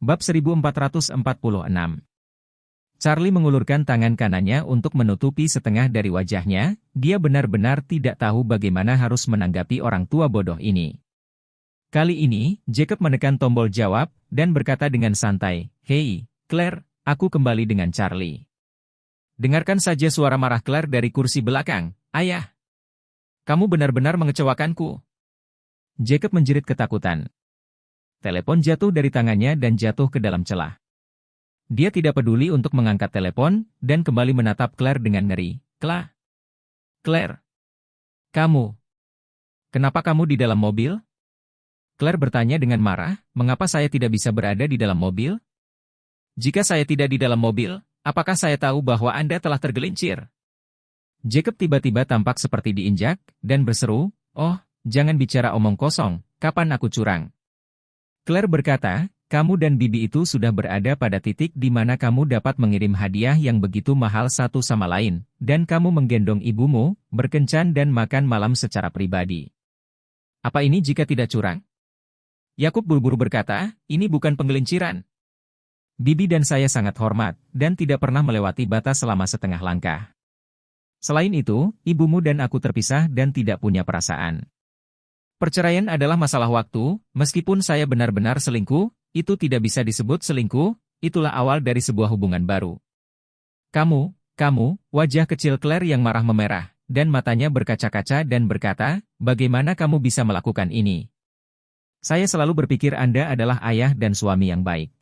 Bab 1446. Charlie mengulurkan tangan kanannya untuk menutupi setengah dari wajahnya, dia benar-benar tidak tahu bagaimana harus menanggapi orang tua bodoh ini. Kali ini, Jacob menekan tombol jawab, dan berkata dengan santai, "Hei, Claire, aku kembali dengan Charlie." Dengarkan saja suara marah Claire dari kursi belakang, "Ayah, kamu benar-benar mengecewakanku." Jacob menjerit ketakutan. Telepon jatuh dari tangannya dan jatuh ke dalam celah. Dia tidak peduli untuk mengangkat telepon, dan kembali menatap Claire dengan ngeri. Claire, kamu. Kenapa kamu di dalam mobil?" Claire bertanya dengan marah, "Mengapa saya tidak bisa berada di dalam mobil? Jika saya tidak di dalam mobil, apakah saya tahu bahwa Anda telah tergelincir?" Jacob tiba-tiba tampak seperti diinjak, dan berseru, "Oh, jangan bicara omong kosong, kapan aku curang?" Claire berkata, "Kamu dan bibi itu sudah berada pada titik di mana kamu dapat mengirim hadiah yang begitu mahal satu sama lain, dan kamu menggendong ibumu, berkencan dan makan malam secara pribadi. Apa ini jika tidak curang?" Yakub buru-buru berkata, "Ini bukan penggelinciran. Bibi dan saya sangat hormat, dan tidak pernah melewati batas selama setengah langkah. Selain itu, ibumu dan aku terpisah dan tidak punya perasaan. Perceraian adalah masalah waktu, meskipun saya benar-benar selingkuh, itu tidak bisa disebut selingkuh, itulah awal dari sebuah hubungan baru." Kamu, wajah kecil Claire yang marah memerah, dan matanya berkaca-kaca dan berkata, "Bagaimana kamu bisa melakukan ini? Saya selalu berpikir Anda adalah ayah dan suami yang baik.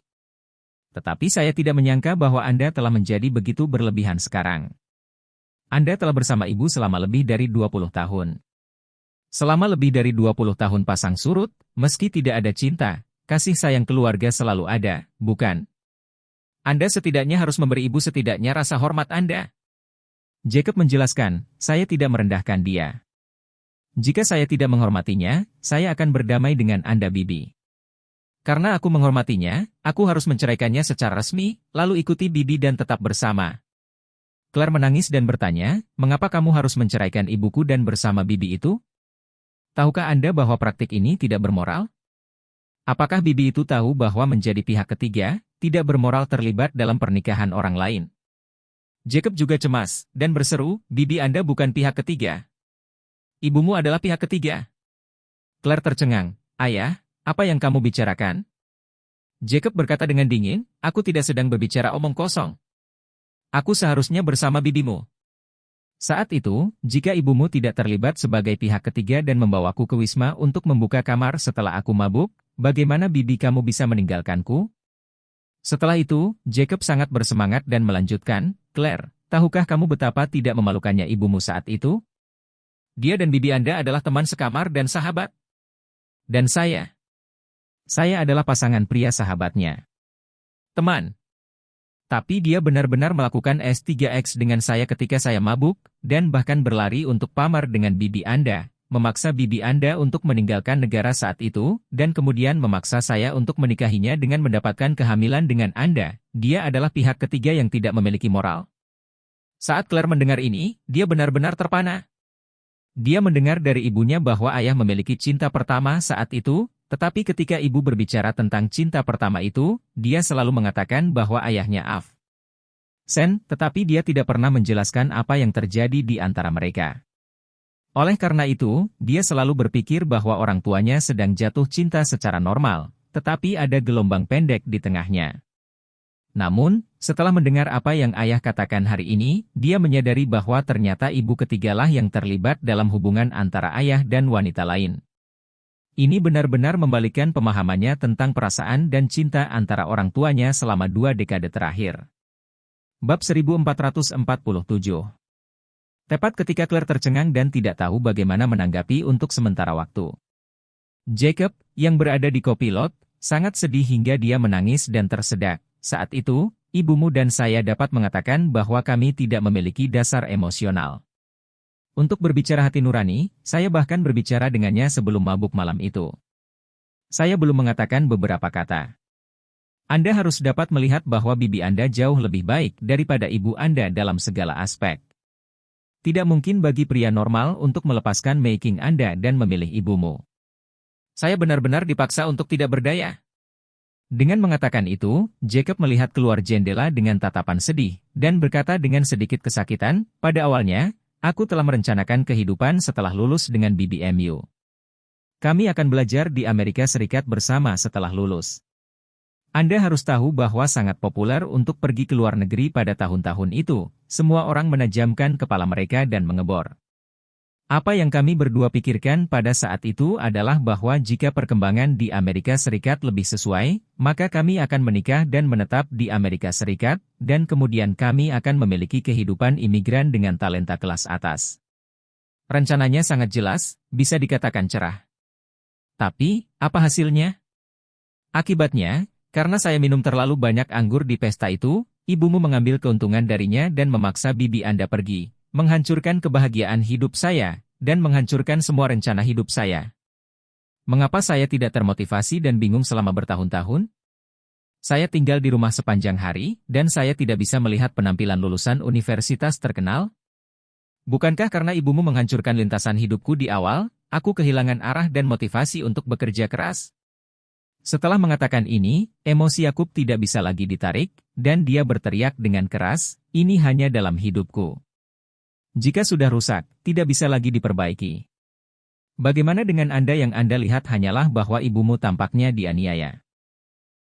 Tetapi saya tidak menyangka bahwa Anda telah menjadi begitu berlebihan sekarang. Anda telah bersama ibu selama lebih dari 20 tahun. Selama lebih dari 20 tahun pasang surut, meski tidak ada cinta, kasih sayang keluarga selalu ada, bukan? Anda setidaknya harus memberi ibu setidaknya rasa hormat Anda." Jacob menjelaskan, "Saya tidak merendahkan dia. Jika saya tidak menghormatinya, saya akan berdamai dengan Anda bibi. Karena aku menghormatinya, aku harus menceraikannya secara resmi, lalu ikuti bibi dan tetap bersama." Claire menangis dan bertanya, "Mengapa kamu harus menceraikan ibuku dan bersama bibi itu? Tahukah Anda bahwa praktik ini tidak bermoral? Apakah bibi itu tahu bahwa menjadi pihak ketiga, tidak bermoral terlibat dalam pernikahan orang lain?" Jacob juga cemas, dan berseru, "Bibi Anda bukan pihak ketiga. Ibumu adalah pihak ketiga." Claire tercengang, "Ayah, apa yang kamu bicarakan?" Jacob berkata dengan dingin, "Aku tidak sedang berbicara omong kosong. Aku seharusnya bersama bibimu. Saat itu, jika ibumu tidak terlibat sebagai pihak ketiga dan membawaku ke Wisma untuk membuka kamar setelah aku mabuk, bagaimana bibi kamu bisa meninggalkanku?" Setelah itu, Jacob sangat bersemangat dan melanjutkan, "Claire, tahukah kamu betapa tidak memalukannya ibumu saat itu? Dia dan bibi Anda adalah teman sekamar dan sahabat. Dan saya adalah pasangan pria sahabatnya. Teman. Tapi dia benar-benar melakukan S3X dengan saya ketika saya mabuk, dan bahkan berlari untuk pamar dengan bibi Anda, memaksa bibi Anda untuk meninggalkan negara saat itu, dan kemudian memaksa saya untuk menikahinya dengan mendapatkan kehamilan dengan Anda. Dia adalah pihak ketiga yang tidak memiliki moral." Saat Claire mendengar ini, dia benar-benar terpana. Dia mendengar dari ibunya bahwa ayah memiliki cinta pertama saat itu, tetapi ketika ibu berbicara tentang cinta pertama itu, dia selalu mengatakan bahwa ayahnya tetapi dia tidak pernah menjelaskan apa yang terjadi di antara mereka. Oleh karena itu, dia selalu berpikir bahwa orang tuanya sedang jatuh cinta secara normal, tetapi ada gelombang pendek di tengahnya. Namun, setelah mendengar apa yang ayah katakan hari ini, dia menyadari bahwa ternyata ibu ketigalah yang terlibat dalam hubungan antara ayah dan wanita lain. Ini benar-benar membalikkan pemahamannya tentang perasaan dan cinta antara orang tuanya selama 2 dekade terakhir. Bab 1447. Tepat ketika Claire tercengang dan tidak tahu bagaimana menanggapi untuk sementara waktu, Jacob, yang berada di kopilot, sangat sedih hingga dia menangis dan tersedak. Saat itu, ibumu dan saya dapat mengatakan bahwa kami tidak memiliki dasar emosional. Untuk berbicara hati nurani, saya bahkan berbicara dengannya sebelum mabuk malam itu. Saya belum mengatakan beberapa kata. Anda harus dapat melihat bahwa bibi Anda jauh lebih baik daripada ibu Anda dalam segala aspek. Tidak mungkin bagi pria normal untuk melepaskan making Anda dan memilih ibumu. Saya benar-benar dipaksa untuk tidak berdaya. Dengan mengatakan itu, Jacob melihat keluar jendela dengan tatapan sedih, dan berkata dengan sedikit kesakitan, pada awalnya, aku telah merencanakan kehidupan setelah lulus dengan BBMU. Kami akan belajar di Amerika Serikat bersama setelah lulus. Anda harus tahu bahwa sangat populer untuk pergi ke luar negeri pada tahun-tahun itu. Semua orang menajamkan kepala mereka dan mengebor. Apa yang kami berdua pikirkan pada saat itu adalah bahwa jika perkembangan di Amerika Serikat lebih sesuai, maka kami akan menikah dan menetap di Amerika Serikat, dan kemudian kami akan memiliki kehidupan imigran dengan talenta kelas atas. Rencananya sangat jelas, bisa dikatakan cerah. Tapi, apa hasilnya? Akibatnya, karena saya minum terlalu banyak anggur di pesta itu, ibumu mengambil keuntungan darinya dan memaksa bibi Anda pergi, menghancurkan kebahagiaan hidup saya, dan menghancurkan semua rencana hidup saya. Mengapa saya tidak termotivasi dan bingung selama bertahun-tahun? Saya tinggal di rumah sepanjang hari, dan saya tidak bisa melihat penampilan lulusan universitas terkenal? Bukankah karena ibumu menghancurkan lintasan hidupku di awal, aku kehilangan arah dan motivasi untuk bekerja keras? Setelah mengatakan ini, emosi Yakub tidak bisa lagi ditarik, dan dia berteriak dengan keras, ini hanya dalam hidupku. Jika sudah rusak, tidak bisa lagi diperbaiki. Bagaimana dengan Anda yang Anda lihat hanyalah bahwa ibumu tampaknya dianiaya?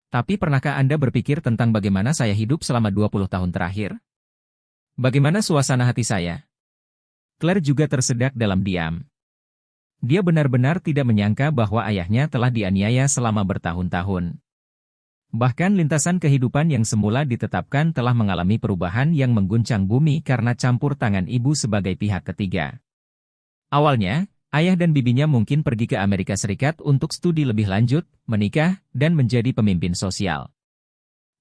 Tapi pernahkah Anda berpikir tentang bagaimana saya hidup selama 20 tahun terakhir? Bagaimana suasana hati saya? Claire juga tersedak dalam diam. Dia benar-benar tidak menyangka bahwa ayahnya telah dianiaya selama bertahun-tahun. Bahkan lintasan kehidupan yang semula ditetapkan telah mengalami perubahan yang mengguncang bumi karena campur tangan ibu sebagai pihak ketiga. Awalnya, ayah dan bibinya mungkin pergi ke Amerika Serikat untuk studi lebih lanjut, menikah, dan menjadi pemimpin sosial.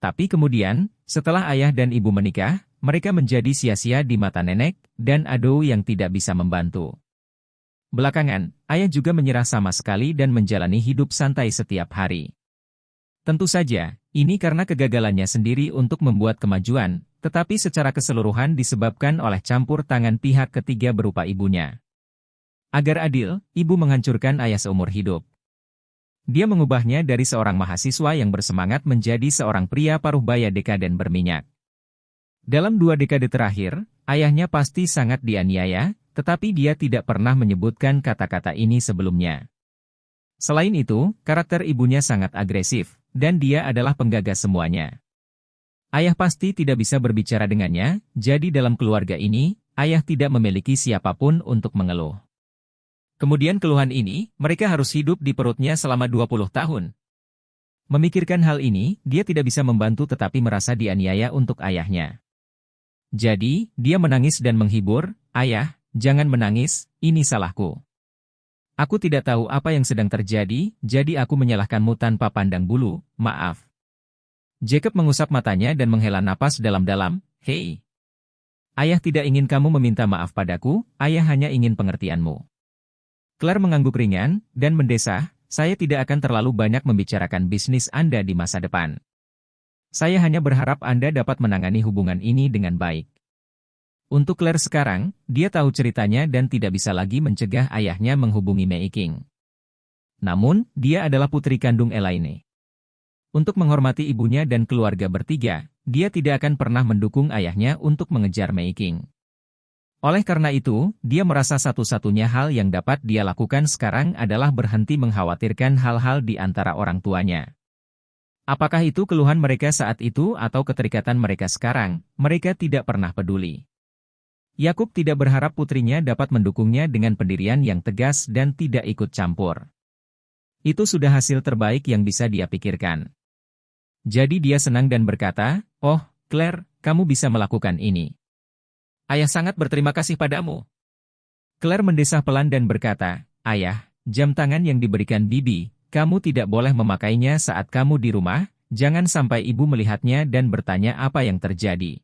Tapi kemudian, setelah ayah dan ibu menikah, mereka menjadi sia-sia di mata nenek, dan Ado yang tidak bisa membantu. Belakangan, ayah juga menyerah sama sekali dan menjalani hidup santai setiap hari. Tentu saja, ini karena kegagalannya sendiri untuk membuat kemajuan, tetapi secara keseluruhan disebabkan oleh campur tangan pihak ketiga berupa ibunya. Agar adil, ibu menghancurkan ayah seumur hidup. Dia mengubahnya dari seorang mahasiswa yang bersemangat menjadi seorang pria paruh baya dekaden berminyak. Dalam 2 dekade terakhir, ayahnya pasti sangat dianiaya, tetapi dia tidak pernah menyebutkan kata-kata ini sebelumnya. Selain itu, karakter ibunya sangat agresif, dan dia adalah penggagas semuanya. Ayah pasti tidak bisa berbicara dengannya, jadi dalam keluarga ini, ayah tidak memiliki siapapun untuk mengeluh. Kemudian keluhan ini, mereka harus hidup di perutnya selama 20 tahun. Memikirkan hal ini, dia tidak bisa membantu tetapi merasa dianiaya untuk ayahnya. Jadi, dia menangis dan menghibur, "Ayah, jangan menangis, ini salahku. Aku tidak tahu apa yang sedang terjadi, jadi aku menyalahkanmu tanpa pandang bulu, maaf." Jacob mengusap matanya dan menghela napas dalam-dalam, "Hei. Ayah tidak ingin kamu meminta maaf padaku, ayah hanya ingin pengertianmu." Claire mengangguk ringan, dan mendesah, "Saya tidak akan terlalu banyak membicarakan bisnis Anda di masa depan. Saya hanya berharap Anda dapat menangani hubungan ini dengan baik." Untuk Claire sekarang, dia tahu ceritanya dan tidak bisa lagi mencegah ayahnya menghubungi Mei King. Namun, dia adalah putri kandung Elaine. Untuk menghormati ibunya dan keluarga bertiga, dia tidak akan pernah mendukung ayahnya untuk mengejar Mei King. Oleh karena itu, dia merasa satu-satunya hal yang dapat dia lakukan sekarang adalah berhenti mengkhawatirkan hal-hal di antara orang tuanya. Apakah itu keluhan mereka saat itu atau keterikatan mereka sekarang, mereka tidak pernah peduli. Yakub tidak berharap putrinya dapat mendukungnya dengan pendirian yang tegas dan tidak ikut campur. Itu sudah hasil terbaik yang bisa dia pikirkan. Jadi dia senang dan berkata, "Oh, Claire, kamu bisa melakukan ini. Ayah sangat berterima kasih padamu." Claire mendesah pelan dan berkata, "Ayah, jam tangan yang diberikan Bibi, kamu tidak boleh memakainya saat kamu di rumah, jangan sampai ibu melihatnya dan bertanya apa yang terjadi."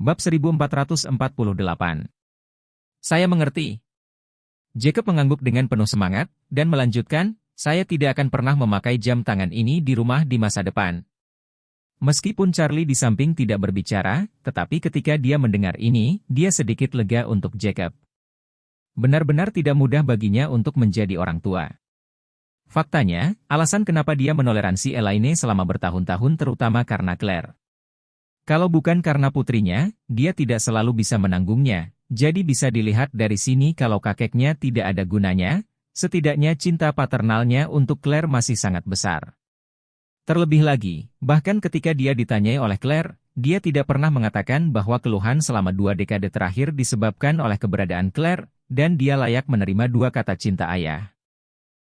Bab 1448. Saya mengerti. Jacob mengangguk dengan penuh semangat, dan melanjutkan, "Saya tidak akan pernah memakai jam tangan ini di rumah di masa depan." Meskipun Charlie di samping tidak berbicara, tetapi ketika dia mendengar ini, dia sedikit lega untuk Jacob. Benar-benar tidak mudah baginya untuk menjadi orang tua. Faktanya, alasan kenapa dia menoleransi Elaine selama bertahun-tahun terutama karena Claire. Kalau bukan karena putrinya, dia tidak selalu bisa menanggungnya. Jadi bisa dilihat dari sini kalau kakeknya tidak ada gunanya, setidaknya cinta paternalnya untuk Claire masih sangat besar. Terlebih lagi, bahkan ketika dia ditanyai oleh Claire, dia tidak pernah mengatakan bahwa keluhan selama 2 dekade terakhir disebabkan oleh keberadaan Claire, dan dia layak menerima 2 kata cinta ayah.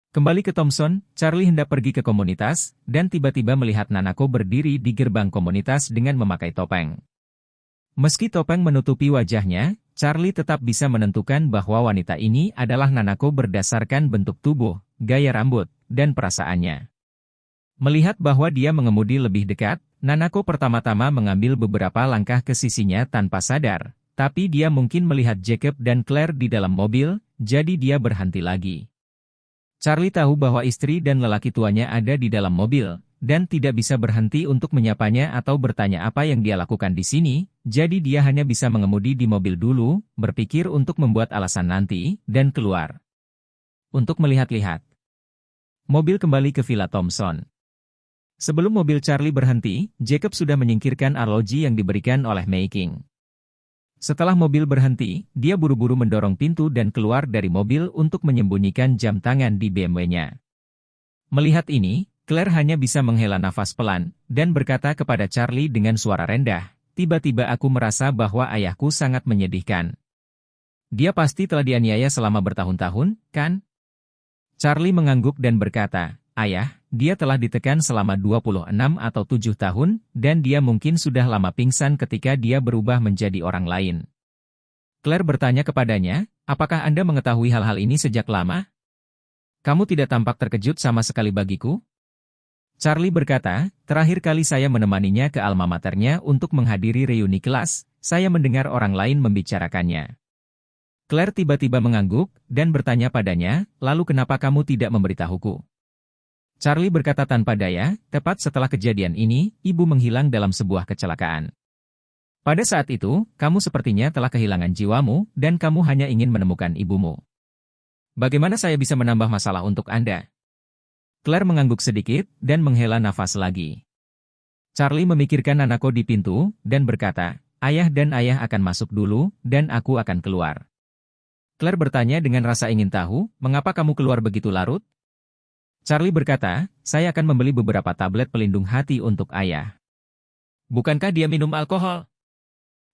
Kembali ke Thompson, Charlie hendak pergi ke komunitas, dan tiba-tiba melihat Nanako berdiri di gerbang komunitas dengan memakai topeng. Meski topeng menutupi wajahnya, Charlie tetap bisa menentukan bahwa wanita ini adalah Nanako berdasarkan bentuk tubuh, gaya rambut, dan perasaannya. Melihat bahwa dia mengemudi lebih dekat, Nanako pertama-tama mengambil beberapa langkah ke sisinya tanpa sadar, tapi dia mungkin melihat Jacob dan Claire di dalam mobil, jadi dia berhenti lagi. Charlie tahu bahwa istri dan lelaki tuanya ada di dalam mobil, dan tidak bisa berhenti untuk menyapanya atau bertanya apa yang dia lakukan di sini, jadi dia hanya bisa mengemudi di mobil dulu, berpikir untuk membuat alasan nanti, dan keluar. Untuk melihat-lihat. Mobil kembali ke Villa Thompson. Sebelum mobil Charlie berhenti, Jacob sudah menyingkirkan arloji yang diberikan oleh Mei King. Setelah mobil berhenti, dia buru-buru mendorong pintu dan keluar dari mobil untuk menyembunyikan jam tangan di BMW-nya. Melihat ini, Claire hanya bisa menghela nafas pelan, dan berkata kepada Charlie dengan suara rendah, "Tiba-tiba aku merasa bahwa ayahku sangat menyedihkan. Dia pasti telah dianiaya selama bertahun-tahun, kan?" Charlie mengangguk dan berkata, "Ayah, dia telah ditekan selama 26 atau 7 tahun, dan dia mungkin sudah lama pingsan ketika dia berubah menjadi orang lain." Claire bertanya kepadanya, "Apakah Anda mengetahui hal-hal ini sejak lama? Kamu tidak tampak terkejut sama sekali bagiku?" Charlie berkata, "Terakhir kali saya menemaninya ke alma maternya untuk menghadiri reuni kelas, saya mendengar orang lain membicarakannya." Claire tiba-tiba mengangguk, dan bertanya padanya, "Lalu kenapa kamu tidak memberitahuku?" Charlie berkata tanpa daya, "Tepat setelah kejadian ini, ibu menghilang dalam sebuah kecelakaan. Pada saat itu, kamu sepertinya telah kehilangan jiwamu, dan kamu hanya ingin menemukan ibumu. Bagaimana saya bisa menambah masalah untuk Anda?" Claire mengangguk sedikit, dan menghela nafas lagi. Charlie memikirkan Nanako di pintu, dan berkata, "Ayah dan ayah akan masuk dulu, dan aku akan keluar." Claire bertanya dengan rasa ingin tahu, "Mengapa kamu keluar begitu larut?" Charlie berkata, "Saya akan membeli beberapa tablet pelindung hati untuk ayah." "Bukankah dia minum alkohol?"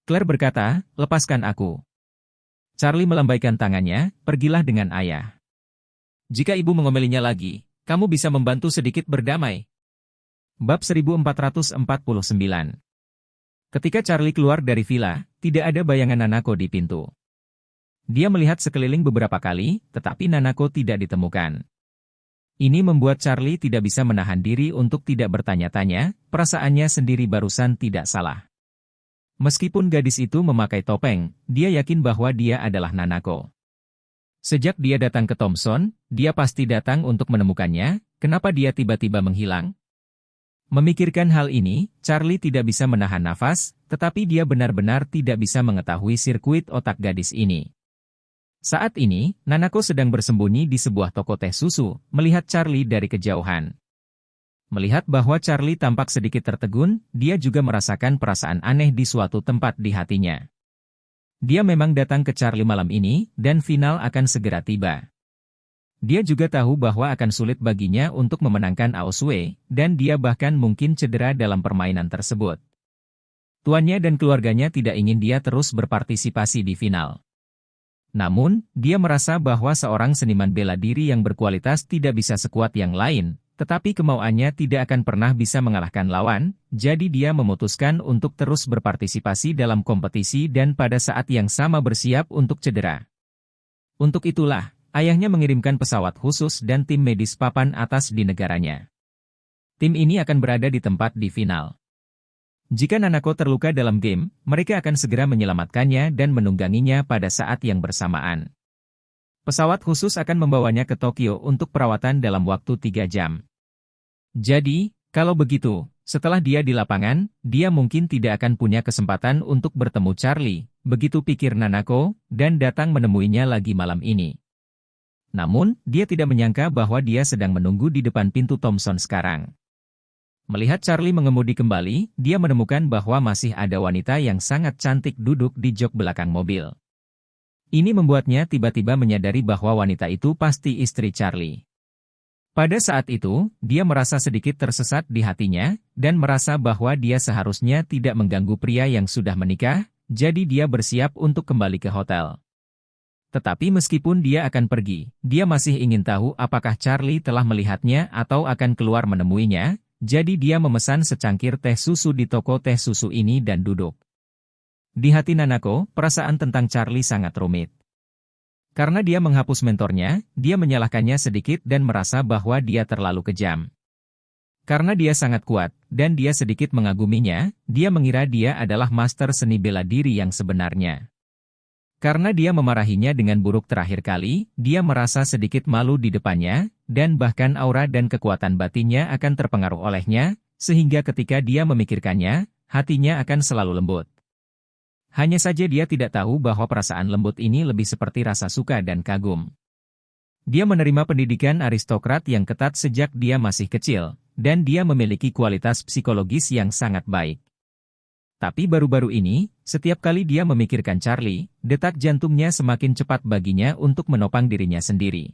Claire berkata, "Lepaskan aku." Charlie melambaikan tangannya, "Pergilah dengan ayah. Jika ibu mengomelinya lagi, kamu bisa membantu sedikit berdamai." Bab 1449. Ketika Charlie keluar dari villa, tidak ada bayangan Nanako di pintu. Dia melihat sekeliling beberapa kali, tetapi Nanako tidak ditemukan. Ini membuat Charlie tidak bisa menahan diri untuk tidak bertanya-tanya, perasaannya sendiri barusan tidak salah. Meskipun gadis itu memakai topeng, dia yakin bahwa dia adalah Nanako. Sejak dia datang ke Thompson, dia pasti datang untuk menemukannya, kenapa dia tiba-tiba menghilang? Memikirkan hal ini, Charlie tidak bisa menahan nafas, tetapi dia benar-benar tidak bisa mengetahui sirkuit otak gadis ini. Saat ini, Nanako sedang bersembunyi di sebuah toko teh susu, melihat Charlie dari kejauhan. Melihat bahwa Charlie tampak sedikit tertegun, dia juga merasakan perasaan aneh di suatu tempat di hatinya. Dia memang datang ke Charlie malam ini, dan final akan segera tiba. Dia juga tahu bahwa akan sulit baginya untuk memenangkan Aosway, dan dia bahkan mungkin cedera dalam permainan tersebut. Tuannya dan keluarganya tidak ingin dia terus berpartisipasi di final. Namun, dia merasa bahwa seorang seniman bela diri yang berkualitas tidak bisa sekuat yang lain, tetapi kemauannya tidak akan pernah bisa mengalahkan lawan, jadi dia memutuskan untuk terus berpartisipasi dalam kompetisi dan pada saat yang sama bersiap untuk cedera. Untuk itulah, ayahnya mengirimkan pesawat khusus dan tim medis papan atas di negaranya. Tim ini akan berada di tempat di final. Jika Nanako terluka dalam game, mereka akan segera menyelamatkannya dan menungganginya pada saat yang bersamaan. Pesawat khusus akan membawanya ke Tokyo untuk perawatan dalam waktu 3 jam. Jadi, kalau begitu, setelah dia di lapangan, dia mungkin tidak akan punya kesempatan untuk bertemu Charlie, begitu pikir Nanako, dan datang menemuinya lagi malam ini. Namun, dia tidak menyangka bahwa dia sedang menunggu di depan pintu Thomson sekarang. Melihat Charlie mengemudi kembali, dia menemukan bahwa masih ada wanita yang sangat cantik duduk di jok belakang mobil. Ini membuatnya tiba-tiba menyadari bahwa wanita itu pasti istri Charlie. Pada saat itu, dia merasa sedikit tersesat di hatinya, dan merasa bahwa dia seharusnya tidak mengganggu pria yang sudah menikah, jadi dia bersiap untuk kembali ke hotel. Tetapi meskipun dia akan pergi, dia masih ingin tahu apakah Charlie telah melihatnya atau akan keluar menemuinya, jadi dia memesan secangkir teh susu di toko teh susu ini dan duduk. Di hati Nanako, perasaan tentang Charlie sangat rumit. Karena dia menghapus mentornya, dia menyalahkannya sedikit dan merasa bahwa dia terlalu kejam. Karena dia sangat kuat, dan dia sedikit mengaguminya, dia mengira dia adalah master seni bela diri yang sebenarnya. Karena dia memarahinya dengan buruk terakhir kali, dia merasa sedikit malu di depannya, dan bahkan aura dan kekuatan batinnya akan terpengaruh olehnya, sehingga ketika dia memikirkannya, hatinya akan selalu lembut. Hanya saja dia tidak tahu bahwa perasaan lembut ini lebih seperti rasa suka dan kagum. Dia menerima pendidikan aristokrat yang ketat sejak dia masih kecil, dan dia memiliki kualitas psikologis yang sangat baik. Tapi baru-baru ini, setiap kali dia memikirkan Charlie, detak jantungnya semakin cepat baginya untuk menopang dirinya sendiri.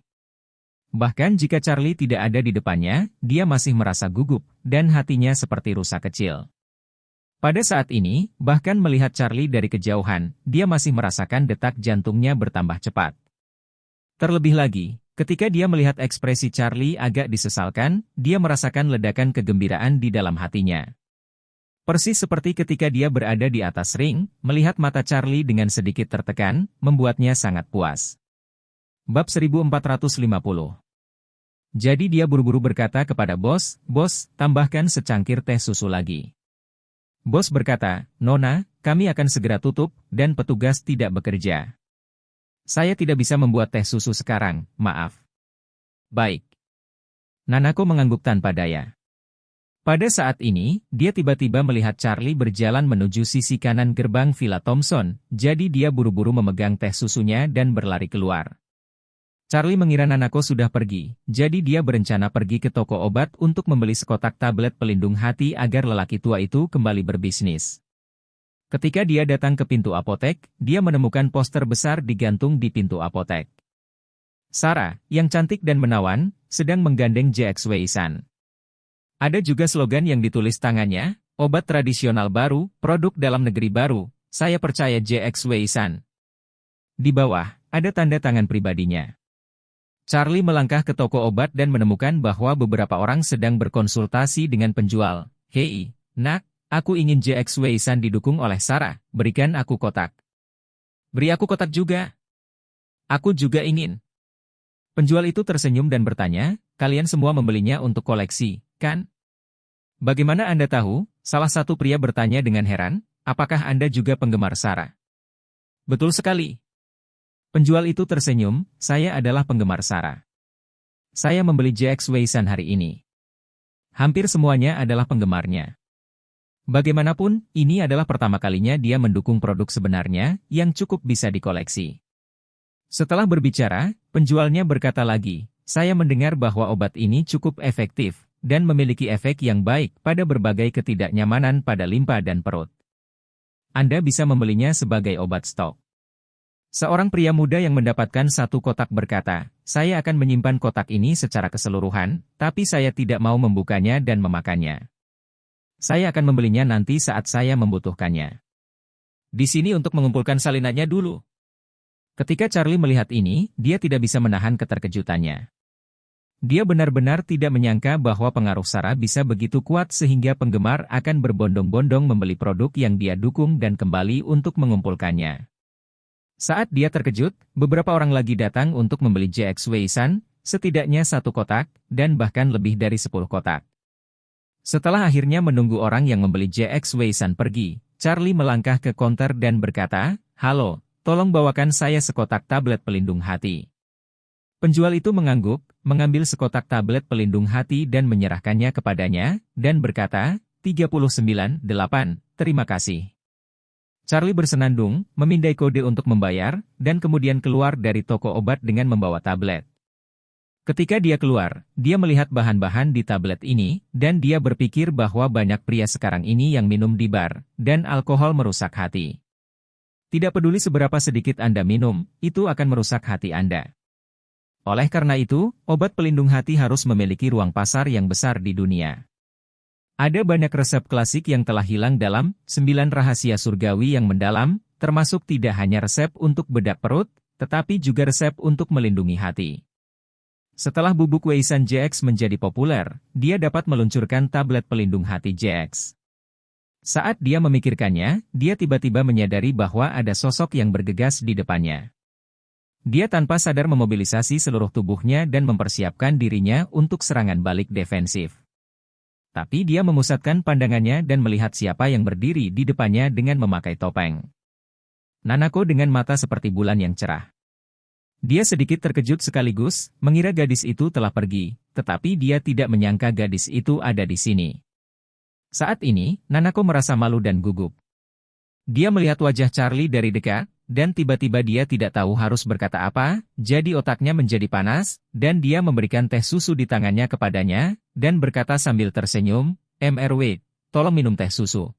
Bahkan jika Charlie tidak ada di depannya, dia masih merasa gugup, dan hatinya seperti rusa kecil. Pada saat ini, bahkan melihat Charlie dari kejauhan, dia masih merasakan detak jantungnya bertambah cepat. Terlebih lagi, ketika dia melihat ekspresi Charlie agak disesalkan, dia merasakan ledakan kegembiraan di dalam hatinya. Persis seperti ketika dia berada di atas ring, melihat mata Charlie dengan sedikit tertekan, membuatnya sangat puas. Bab 1450. Jadi dia buru-buru berkata kepada bos, "Bos, tambahkan secangkir teh susu lagi." Bos berkata, "Nona, kami akan segera tutup, dan petugas tidak bekerja. Saya tidak bisa membuat teh susu sekarang, maaf." "Baik." Nanako mengangguk tanpa daya. Pada saat ini, dia tiba-tiba melihat Charlie berjalan menuju sisi kanan gerbang Villa Thomson, jadi dia buru-buru memegang teh susunya dan berlari keluar. Charlie mengira Nanako sudah pergi, jadi dia berencana pergi ke toko obat untuk membeli sekotak tablet pelindung hati agar lelaki tua itu kembali berbisnis. Ketika dia datang ke pintu apotek, dia menemukan poster besar digantung di pintu apotek. Sarah, yang cantik dan menawan, sedang menggandeng JX Wei-san. Ada juga slogan yang ditulis tangannya, "Obat tradisional baru, produk dalam negeri baru, saya percaya JX Wei-san." Di bawah, ada tanda tangan pribadinya. Charlie melangkah ke toko obat dan menemukan bahwa beberapa orang sedang berkonsultasi dengan penjual. "Hei, nak, aku ingin JX Wei-san didukung oleh Sarah, berikan aku kotak." "Beri aku kotak juga." "Aku juga ingin." Penjual itu tersenyum dan bertanya, "Kalian semua membelinya untuk koleksi, kan?" "Bagaimana Anda tahu?" Salah satu pria bertanya dengan heran, "Apakah Anda juga penggemar Sarah?" "Betul sekali." Penjual itu tersenyum, "Saya adalah penggemar Sarah. Saya membeli JX Wei-san hari ini." Hampir semuanya adalah penggemarnya. Bagaimanapun, ini adalah pertama kalinya dia mendukung produk sebenarnya, yang cukup bisa dikoleksi. Setelah berbicara, penjualnya berkata lagi, "Saya mendengar bahwa obat ini cukup efektif, dan memiliki efek yang baik pada berbagai ketidaknyamanan pada limpa dan perut. Anda bisa membelinya sebagai obat stok." Seorang pria muda yang mendapatkan satu kotak berkata, "Saya akan menyimpan kotak ini secara keseluruhan, tapi saya tidak mau membukanya dan memakannya. Saya akan membelinya nanti saat saya membutuhkannya. Di sini untuk mengumpulkan salinannya dulu." Ketika Charlie melihat ini, dia tidak bisa menahan keterkejutannya. Dia benar-benar tidak menyangka bahwa pengaruh Sarah bisa begitu kuat sehingga penggemar akan berbondong-bondong membeli produk yang dia dukung dan kembali untuk mengumpulkannya. Saat dia terkejut, beberapa orang lagi datang untuk membeli JX Wei-san, setidaknya satu kotak, dan bahkan lebih dari 10 kotak. Setelah akhirnya menunggu orang yang membeli JX Wei-san pergi, Charlie melangkah ke konter dan berkata, "Halo, tolong bawakan saya sekotak tablet pelindung hati." Penjual itu mengangguk, mengambil sekotak tablet pelindung hati dan menyerahkannya kepadanya, dan berkata, 39,8, terima kasih." Charlie bersenandung, memindai kode untuk membayar, dan kemudian keluar dari toko obat dengan membawa tablet. Ketika dia keluar, dia melihat bahan-bahan di tablet ini, dan dia berpikir bahwa banyak pria sekarang ini yang minum di bar, dan alkohol merusak hati. Tidak peduli seberapa sedikit Anda minum, itu akan merusak hati Anda. Oleh karena itu, obat pelindung hati harus memiliki ruang pasar yang besar di dunia. Ada banyak resep klasik yang telah hilang dalam 9 rahasia surgawi yang mendalam, termasuk tidak hanya resep untuk bedak perut, tetapi juga resep untuk melindungi hati. Setelah bubuk Weisan JX menjadi populer, dia dapat meluncurkan tablet pelindung hati JX. Saat dia memikirkannya, dia tiba-tiba menyadari bahwa ada sosok yang bergegas di depannya. Dia tanpa sadar memobilisasi seluruh tubuhnya dan mempersiapkan dirinya untuk serangan balik defensif. Tapi dia memusatkan pandangannya dan melihat siapa yang berdiri di depannya dengan memakai topeng. Nanako dengan mata seperti bulan yang cerah. Dia sedikit terkejut sekaligus, mengira gadis itu telah pergi, tetapi dia tidak menyangka gadis itu ada di sini. Saat ini, Nanako merasa malu dan gugup. Dia melihat wajah Charlie dari dekat, dan tiba-tiba dia tidak tahu harus berkata apa, jadi otaknya menjadi panas, dan dia memberikan teh susu di tangannya kepadanya, dan berkata sambil tersenyum, "MRW, tolong minum teh susu."